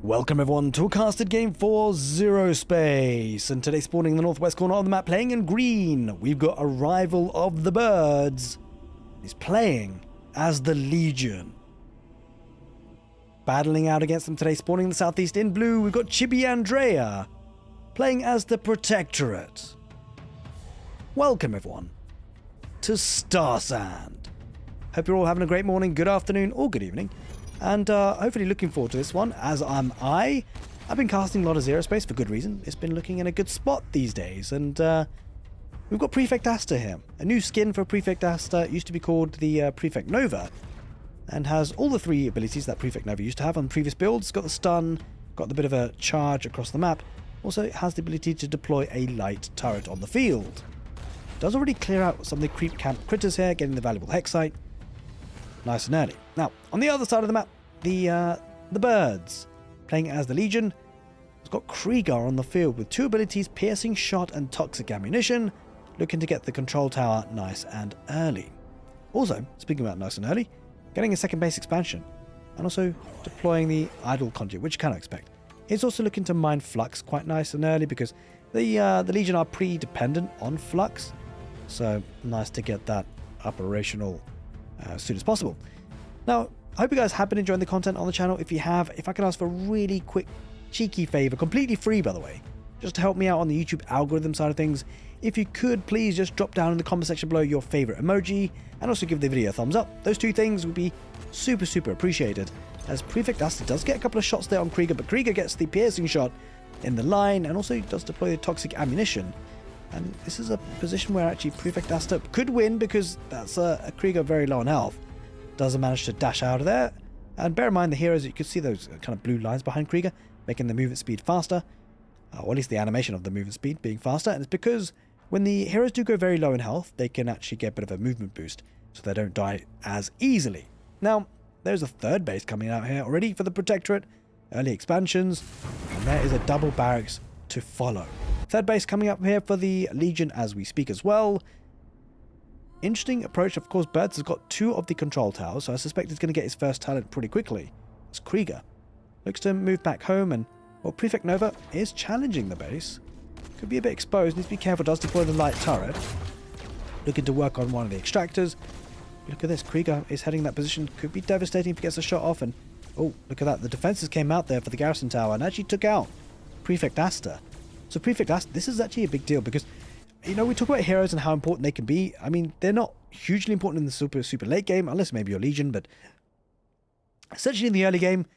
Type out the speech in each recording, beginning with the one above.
Welcome everyone to a casted game for Zerospace, and today spawning in the northwest corner of the map playing in green, we've got Arrival of the Birds. He's playing as the Legion. Battling out against them today spawning in the southeast in blue, we've got Chibi Andrea playing as the Protectorate. Welcome everyone to Starsand. Hope you're all having a great morning, good afternoon or good evening. And hopefully looking forward to this one, as am I. I've been casting a lot of Zerospace for good reason. It's been looking in a good spot these days. And we've got Prefect Aster here. A new skin for Prefect Aster. It used to be called the Prefect Nova. And has all the three abilities that Prefect Nova used to have on previous builds. Got the stun, got the bit of a charge across the map. Also it has the ability to deploy a light turret on the field. Does already clear out some of the creep camp critters here, getting the valuable Hexite. Nice and early. Now, on the other side of the map, the birds, playing as the Legion. It's got Krieger on the field with two abilities, Piercing Shot and Toxic Ammunition, looking to get the control tower nice and early. Also, speaking about nice and early, getting a second base expansion, and also deploying the Idle Conduit, which you cannot expect. He's also looking to mine Flux quite nice and early, because the Legion are pretty dependent on Flux, so nice to get that operational as soon as possible. Now, I hope you guys have been enjoying the content on the channel. If you have, if I can ask for a really quick, cheeky favor, completely free by the way, just to help me out on the YouTube algorithm side of things, if you could please just drop down in the comment section below your favorite emoji, and also give the video a thumbs up. Those two things would be super appreciated, as Prefect Aster does get a couple of shots there on Krieger, but Krieger gets the piercing shot in the line, and also does deploy the toxic ammunition. And this is a position where actually Prefect Aster could win, because that's a Krieger very low on health. Doesn't manage to dash out of there. And bear in mind the heroes, you can see those kind of blue lines behind Krieger, making the movement speed faster. Or at least the animation of the movement speed being faster. And it's because when the heroes do go very low in health, they can actually get a bit of a movement boost, so they don't die as easily. Now, there's a third base coming out here already for the Protectorate. Early expansions. And there is a double barracks to follow. Third base coming up here for the Legion as we speak as well. Interesting approach. Of course, Birds has got two of the control towers, so I suspect he's going to get his first talent pretty quickly. It's Krieger. Looks to move back home, and well, Prefect Nova is challenging the base. Could be a bit exposed, needs to be careful, does deploy the light turret. Looking to work on one of the extractors. Look at this, Krieger is heading that position. Could be devastating if he gets a shot off, and oh, look at that. The defenses came out there for the garrison tower and actually took out Prefect Aster. So Prefect Aster, this is actually a big deal, because you know, we talk about heroes and how important they can be. I mean, they're not hugely important in the super late game, unless maybe you're Legion, but essentially in the early game,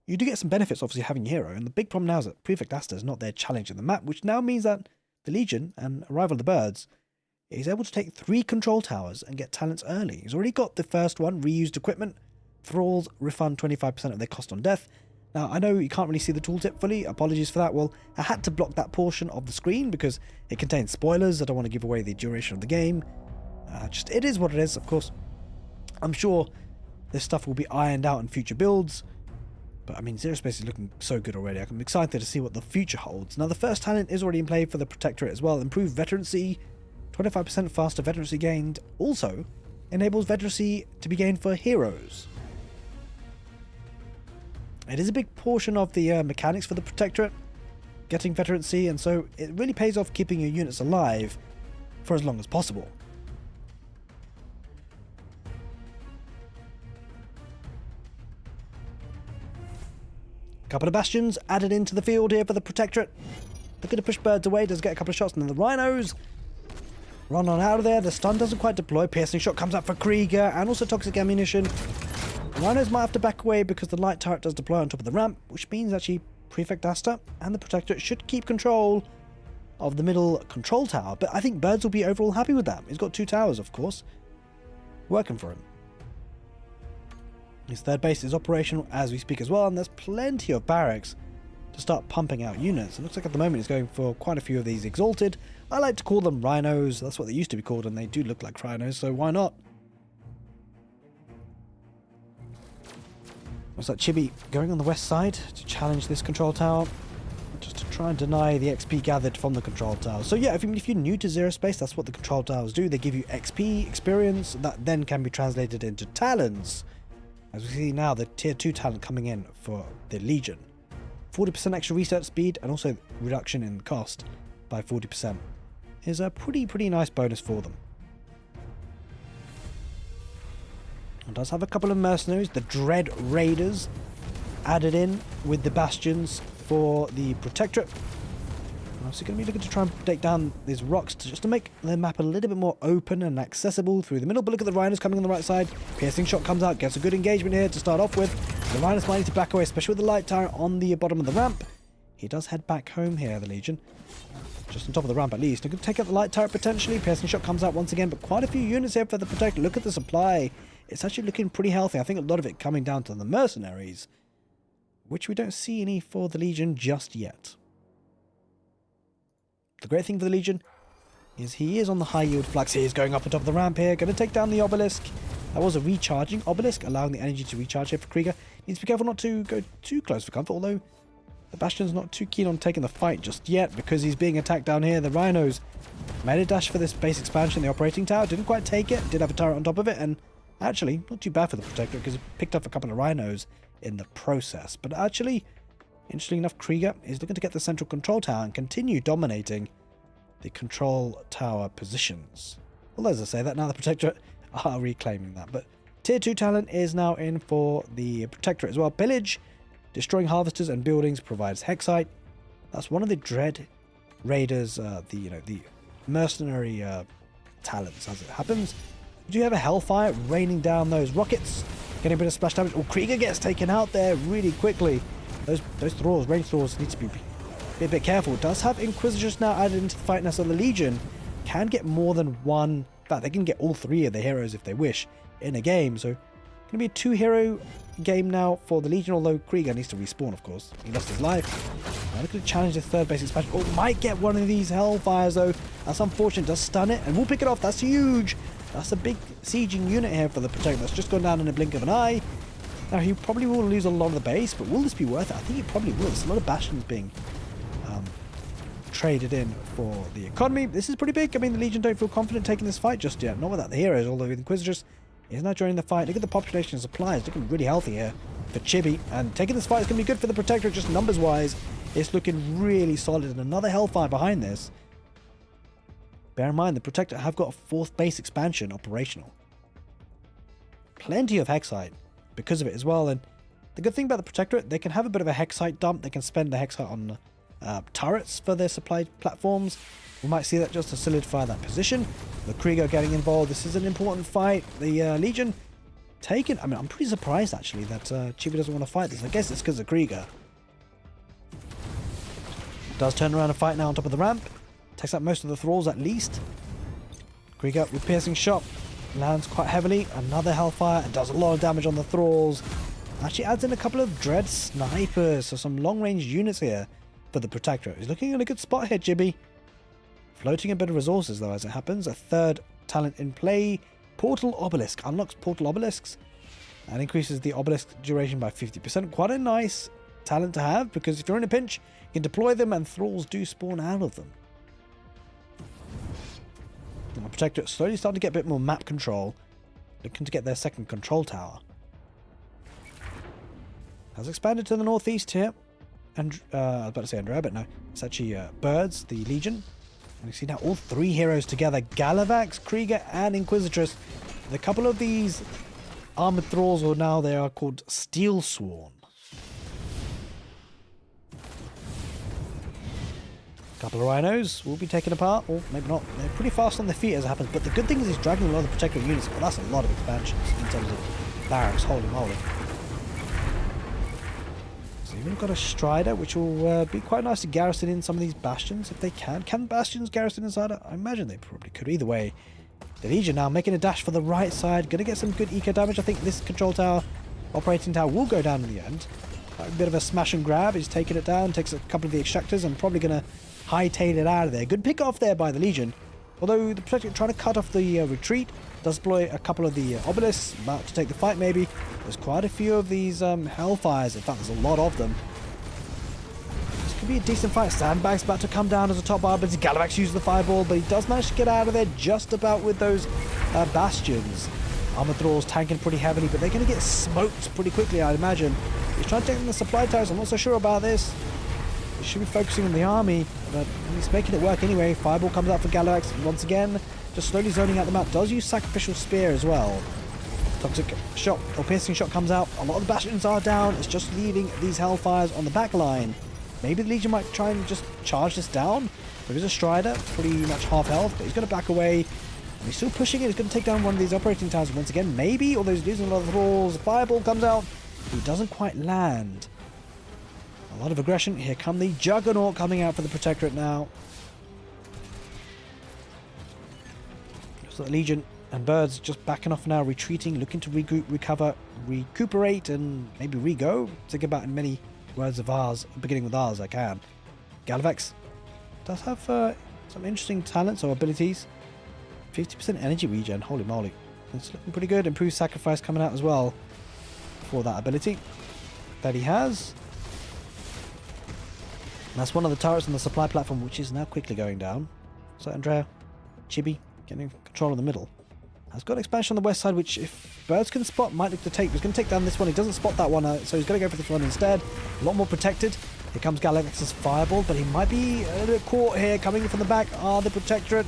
you do get some benefits, obviously, having a hero. And the big problem now is that Prefect Aster is not there challenging the map, which now means that the Legion and Arrival of the Birds is able to take 3 control towers and get talents early. He's already got the first one, reused equipment. Thralls refund 25% of their cost on death. Now, I know you can't really see the tooltip fully, apologies for that. Well, I had to block that portion of the screen because it contains spoilers. I don't want to give away the duration of the game. It is what it is, of course. I'm sure this stuff will be ironed out in future builds. But, I mean, Zerospace is looking so good already. I'm excited to see what the future holds. Now, the first talent is already in play for the Protectorate as well. Improved veterancy, 25% faster veterancy gained. Also, enables veterancy to be gained for heroes. It is a big portion of the mechanics for the Protectorate, getting veterancy, and so it really pays off keeping your units alive for as long as possible. A couple of bastions added into the field here for the Protectorate. Looking to push Birds away, does get a couple of shots, and then the Rhinos run on out of there. The stun doesn't quite deploy, piercing shot comes up for Krieger, and also toxic ammunition. Rhinos might have to back away because the light turret does deploy on top of the ramp, which means actually Prefect Aster and the Protectorate should keep control of the middle control tower. But I think Birds will be overall happy with that. He's got 2 towers, of course, working for him. His third base is operational as we speak as well, and there's plenty of barracks to start pumping out units. It looks like at the moment he's going for quite a few of these Exalted. I like to call them Rhinos. That's what they used to be called, and they do look like Rhinos, so why not? Looks like Chibi going on the west side to challenge this control tower, just to try and deny the XP gathered from the control tower. So yeah, if you're new to Zerospace, that's what the control towers do. They give you XP, experience, that then can be translated into talents. As we see now, the tier 2 talent coming in for the Legion. 40% extra research speed and also reduction in cost by 40% is a pretty nice bonus for them. It does have a couple of mercenaries, the Dread Raiders, added in with the bastions for the Protectorate. I'm also going to be looking to try and take down these rocks just to make the map a little bit more open and accessible through the middle. But look at the Rhinos coming on the right side. Piercing shot comes out, gets a good engagement here to start off with. The Rhinos might need to back away, especially with the light tower on the bottom of the ramp. He does head back home here, the Legion. Just on top of the ramp at least. They're going to take out the light turret potentially. Piercing shot comes out once again, but quite a few units here for the Protector. Look at the supply. It's actually looking pretty healthy. I think a lot of it coming down to the mercenaries, which we don't see any for the Legion just yet. The great thing for the Legion is he is on the high yield flags. He is going up the top of the ramp here. Going to take down the obelisk. That was a recharging obelisk, allowing the energy to recharge here for Krieger. Needs to be careful not to go too close for comfort, although the Bastion's not too keen on taking the fight just yet because he's being attacked down here. The Rhinos made a dash for this base expansion. The operating tower didn't quite take it. Did have a turret on top of it, and actually not too bad for the Protector because it picked up a couple of Rhinos in the process. But actually, interestingly enough, Krieger is looking to get the central control tower and continue dominating the control tower positions. Well, as I say that, now the Protectorate are reclaiming that. But Tier 2 talent is now in for the Protectorate as well. Pillage, destroying harvesters and buildings, provides Hexite. That's one of the Dread Raiders, the mercenary talents as it happens. You do have a Hellfire raining down those rockets, getting a bit of splash damage. Oh, Krieger gets taken out there really quickly. Those thralls, range thralls, need to be a bit careful. It does have Inquisitors now added into the fight now, so the Legion can get more than one. In fact, they can get all three of the heroes if they wish in a game. So, going to be a 2-hero game now for the Legion, although Krieger needs to respawn, of course. He lost his life. Now looking to challenge the third base expansion. Oh, might get one of these Hellfires, though. That's unfortunate. Does stun it, and we'll pick it off. That's huge. That's a big sieging unit here for the Protector. That's just gone down in a blink of an eye. Now, he probably will lose a lot of the base, but will this be worth it? I think it probably will. There's a lot of Bastions being traded in for the economy. This is pretty big. I mean, the Legion don't feel confident taking this fight just yet. Not without the heroes, although the Inquisitors is now joining the fight. Look at the population of supplies. Looking really healthy here for Chibi. And taking this fight is going to be good for the Protector, just numbers-wise. It's looking really solid. And another Hellfire behind this. Bear in mind, the Protector have got a 4th base expansion operational. Plenty of Hexite because of it as well. And the good thing about the Protectorate, they can have a bit of a Hexite dump. They can spend the Hexite on turrets for their supply platforms. We might see that just to solidify that position. The Krieger getting involved. This is an important fight. The Legion taken. I mean, I'm pretty surprised actually that Chibi doesn't want to fight this. I guess it's because of Krieger. Does turn around and fight now on top of the ramp. Takes out most of the thralls at least. Krieger with piercing shot. Lands quite heavily. Another Hellfire. And does a lot of damage on the thralls. Actually adds in a couple of Dread Snipers. So some long-range units here for the Protectorate. He's looking in a good spot here, Chibi. Floating a bit of resources though as it happens. A 3rd talent in play. Portal Obelisk. Unlocks Portal Obelisks. And increases the obelisk duration by 50%. Quite a nice talent to have, because if you're in a pinch, you can deploy them and thralls do spawn out of them. And the Protectorate slowly starting to get a bit more map control. Looking to get their 2nd control tower. Has expanded to the northeast here. And I was about to say Andrea, but no. It's actually Birds, the Legion. And you see now all 3 heroes together. Galavax, Krieger, and Inquisitress. And a couple of these armored thralls, or now they are called Steel Sworn. A couple of Rhinos will be taken apart, or maybe not. They're pretty fast on their feet as it happens. But the good thing is he's dragging a lot of the Protectorate units. Well, that's a lot of expansions in terms of barracks. Holy moly. We've got a Strider, which will be quite nice to garrison in some of these Bastions if they can. Can Bastions garrison inside? I imagine they probably could. Either way, the Legion now making a dash for the right side. Going to get some good eco damage. I think this control tower, operating tower, will go down in the end. A bit of a smash and grab. He's taking it down, takes a couple of the extractors, and probably going to hightail it out of there. Good pick off there by the Legion. Although the Protectorate trying to cut off the retreat. Does deploy a couple of the obelisks, about to take the fight maybe. There's quite a few of these Hellfires. In fact, there's a lot of them. This could be a decent fight. Sandbag's about to come down as a top bar, but Galavax uses the fireball, but he does manage to get out of there just about with those Bastions. Armored Thralls tanking pretty heavily, but they're going to get smoked pretty quickly, I'd imagine. He's trying to take in the supply towers. I'm not so sure about this. He should be focusing on the army, but he's making it work anyway. Fireball comes out for Galax once again, just slowly zoning out the map. Does use Sacrificial Spear as well. Toxic Shot or Piercing Shot comes out. A lot of the bastions are down. It's just leaving these Hellfires on the back line. Maybe the Legion might try and just charge this down. There is a Strider, pretty much half health, but he's going to back away. And he's still pushing it. He's going to take down one of these operating towers once again. Maybe, although he's losing a lot of thralls. Fireball comes out. He doesn't quite land. A lot of aggression. Here come the Juggernaut coming out for the Protectorate now. So the Legion and Birds just backing off now, retreating, looking to regroup, recover, recuperate, and maybe re-go. Think about in many words of ours, beginning with ours, I can. Galavax does have some interesting talents or abilities. 50% energy regen, holy moly. It's looking pretty good. Improved sacrifice coming out as well for that ability that he has. And that's one of the turrets on the supply platform, which is now quickly going down. So Andrea, Chibi, getting control in the middle. Has got expansion on the west side, which if Birds can spot, might look to take. He's going to take down this one. He doesn't spot that one, so he's going to go for this one instead. A lot more protected. Here comes Galavax's Fireball, but he might be a little bit caught here. Coming in from the back are the Protectorate.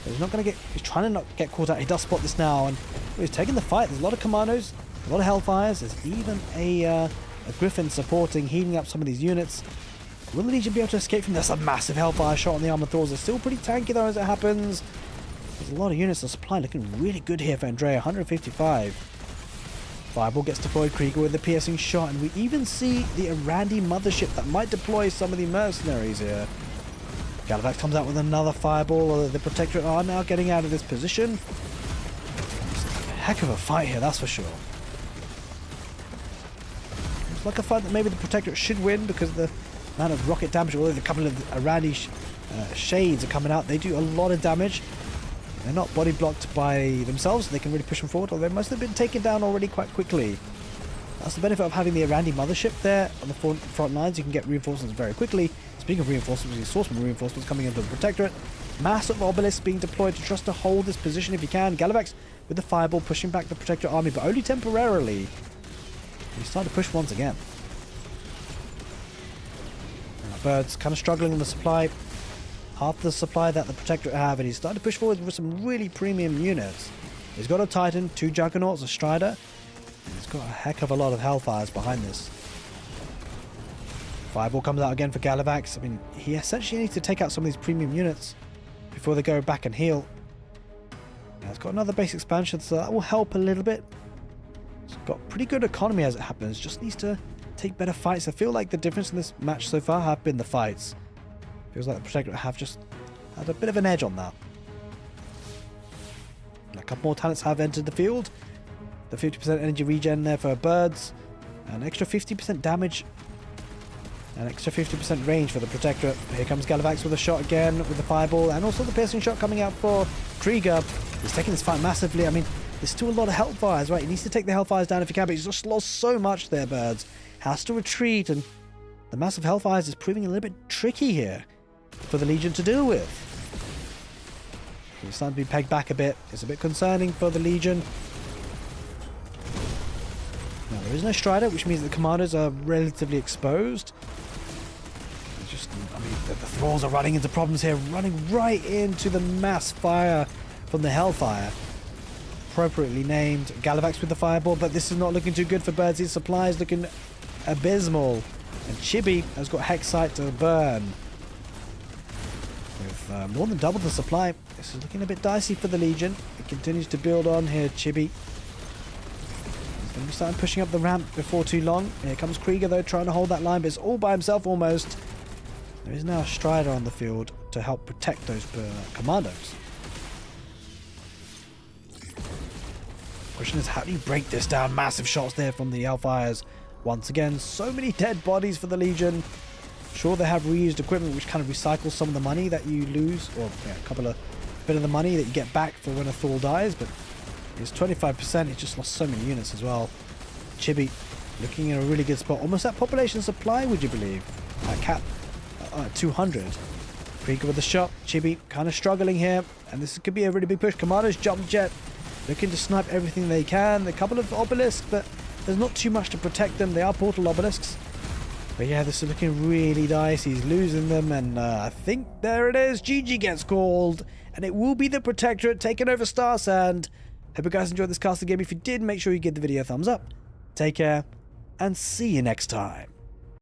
But he's not going to get. He's trying to not get caught out. He does spot this now, and he's taking the fight. There's a lot of Commandos, a lot of Hellfires. There's even a Griffin supporting, healing up some of these units. Will the Legion be able to escape from this? A massive Hellfire shot on the Armored Thralls. They're still pretty tanky though as it happens. There's a lot of units of supply looking really good here for Andrea. 155. Fireball gets deployed. Krieger with the piercing shot. And we even see the Arandi mothership that might deploy some of the mercenaries here. Galavax comes out with another Fireball. The Protectorate are now getting out of this position. It's a heck of a fight here, that's for sure. It's like a fight that maybe the Protectorate should win because of the amount of rocket damage. Although a couple of Arandi shades are coming out, they do a lot of damage. They're not body blocked by themselves, so they can really push them forward, although most have been taken down already quite quickly. That's the benefit of having the Arandi mothership there on the front lines. You can get reinforcements very quickly. Speaking of reinforcements, we saw some reinforcements coming into the Protectorate. Massive obelisks being deployed to trust to hold this position if you can. Galavax with the Fireball pushing back the Protectorate army, but only temporarily. He's starting to push once again. Birds kind of struggling on the supply. Half the supply that the Protectorate have, and he's starting to push forward with some really premium units. He's got a Titan, 2 Juggernauts, a Strider. He's got a heck of a lot of Hellfires behind this. Fireball comes out again for Galavax. I mean, he essentially needs to take out some of these premium units before they go back and heal. Now, it's got another base expansion, so that will help a little bit. It's got pretty good economy as it happens. Just needs to take better fights. I feel like the difference in this match so far have been the fights. Feels like the Protectorate have just had a bit of an edge on that. And a couple more talents have entered the field. The 50% energy regen there for Birds. An extra 50% damage. An extra 50% range for the Protectorate. Here comes Galavax with a shot again with the Fireball. And also the piercing shot coming out for Krieger. He's taking this fight massively. I mean, there's still a lot of Hellfires, right? He needs to take the Hellfires down if he can, but he's just lost so much there, Birds. Has to retreat, and the massive Hellfires is proving a little bit tricky here for the Legion to deal with. He's starting to be pegged back a bit. It's a bit concerning for the Legion. Now, there is no Strider, which means the Commanders are relatively exposed. It's just, I mean, the Thralls are running into problems here, running right into the mass fire from the Hellfire. Appropriately named Galavax with the Fireball, but this is not looking too good for Birds. His supply is looking abysmal. And Chibi has got Hexite to burn. With more than double the supply, this is looking a bit dicey for the Legion. It continues to build on here, Chibi. He's going to be starting pushing up the ramp before too long. Here comes Krieger, though, trying to hold that line, but it's all by himself almost. There is now a Strider on the field to help protect those Commandos. Question is, how do you break this down? Massive shots there from the Hellfires. Once again, so many dead bodies for the Legion. Sure, they have reused equipment which kind of recycles some of the money that you lose, or yeah, a bit of the money that you get back for when a Thrall dies, but it's 25%. He just lost so many units as well. Chibi looking in a really good spot. Almost at population supply, would you believe? Cap 200. Krieger with the shot. Chibi kind of struggling here, and this could be a really big push. Commandos jump jet. looking to snipe everything they can. A couple of obelisks, but there's not too much to protect them. They are portal obelisks. But yeah, this is looking really dicey. He's losing them, and I think there it is. GG gets called, and it will be the Protectorate taking over starsand. Hope you guys enjoyed this castle game. If you did, make sure you give the video a thumbs up. Take care, and see you next time.